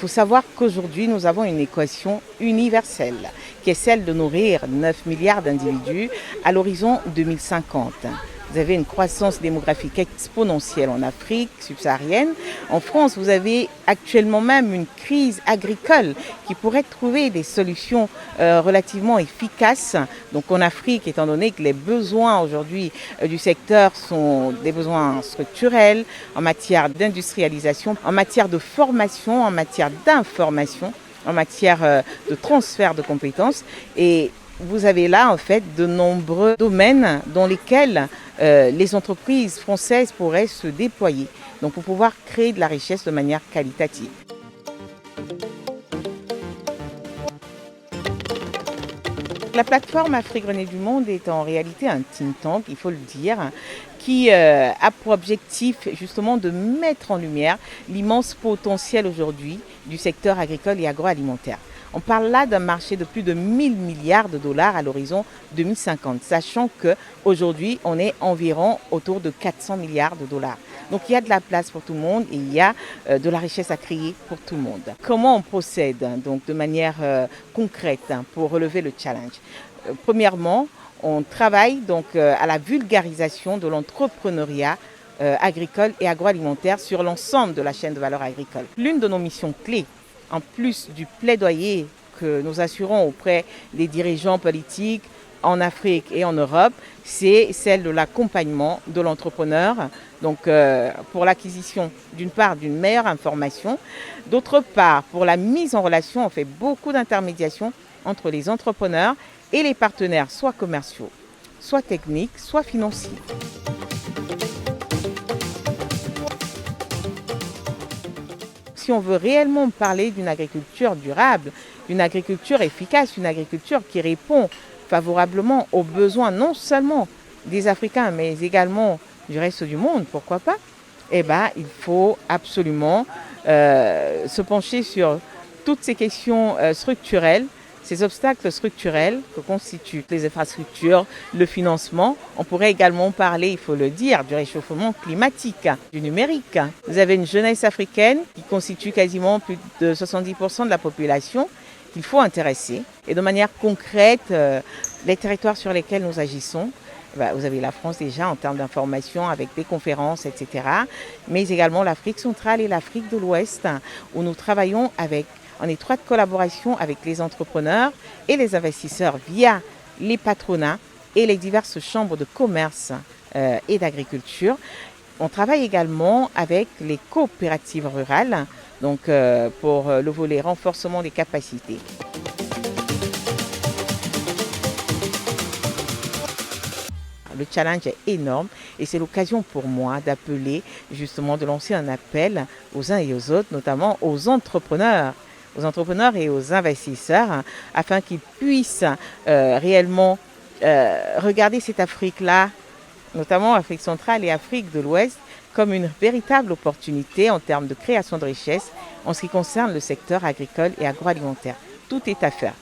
faut savoir qu'aujourd'hui, nous avons une équation universelle qui est celle de nourrir 9 milliards d'individus à l'horizon 2050. Vous avez une croissance démographique exponentielle en Afrique subsaharienne. En France, vous avez actuellement même une crise agricole qui pourrait trouver des solutions relativement efficaces. Donc en Afrique, étant donné que les besoins aujourd'hui du secteur sont des besoins structurels en matière d'industrialisation, en matière de formation, en matière d'information, en matière de transfert de compétences. Et vous avez là en fait de nombreux domaines dans lesquels les entreprises françaises pourraient se déployer, donc pour pouvoir créer de la richesse de manière qualitative. La plateforme Afrique Renée du Monde est en réalité un think tank, il faut le dire, qui a pour objectif justement de mettre en lumière l'immense potentiel aujourd'hui du secteur agricole et agroalimentaire. On parle là d'un marché de plus de 1000 milliards de dollars à l'horizon 2050, sachant qu'aujourd'hui, on est environ autour de 400 milliards de dollars. Donc il y a de la place pour tout le monde et il y a de la richesse à créer pour tout le monde. Comment on procède donc de manière concrète pour relever le challenge? Premièrement, on travaille donc à la vulgarisation de l'entrepreneuriat agricole et agroalimentaire sur l'ensemble de la chaîne de valeur agricole. L'une de nos missions clés, en plus du plaidoyer que nous assurons auprès des dirigeants politiques en Afrique et en Europe, c'est celle de l'accompagnement de l'entrepreneur, donc pour l'acquisition d'une part d'une meilleure information, d'autre part pour la mise en relation, on fait beaucoup d'intermédiation entre les entrepreneurs et les partenaires, soit commerciaux, soit techniques, soit financiers. Si on veut réellement parler d'une agriculture durable, d'une agriculture efficace, une agriculture qui répond favorablement aux besoins non seulement des Africains, mais également du reste du monde, pourquoi pas, eh bien, il faut absolument se pencher sur toutes ces questions structurelles, ces obstacles structurels que constituent les infrastructures, le financement. On pourrait également parler, il faut le dire, du réchauffement climatique, du numérique. Vous avez une jeunesse africaine qui constitue quasiment plus de 70% de la population qu'il faut intéresser. Et de manière concrète, les territoires sur lesquels nous agissons, vous avez la France déjà en termes d'information avec des conférences, etc. Mais également l'Afrique centrale et l'Afrique de l'Ouest, où nous travaillons en étroite collaboration avec les entrepreneurs et les investisseurs via les patronats et les diverses chambres de commerce et d'agriculture. On travaille également avec les coopératives rurales, donc pour le volet renforcement des capacités. Le challenge est énorme et c'est l'occasion pour moi d'appeler, justement, de lancer un appel aux uns et aux autres, notamment aux entrepreneurs et aux investisseurs, afin qu'ils puissent réellement regarder cette Afrique-là, notamment Afrique centrale et Afrique de l'Ouest, comme une véritable opportunité en termes de création de richesse en ce qui concerne le secteur agricole et agroalimentaire. Tout est à faire.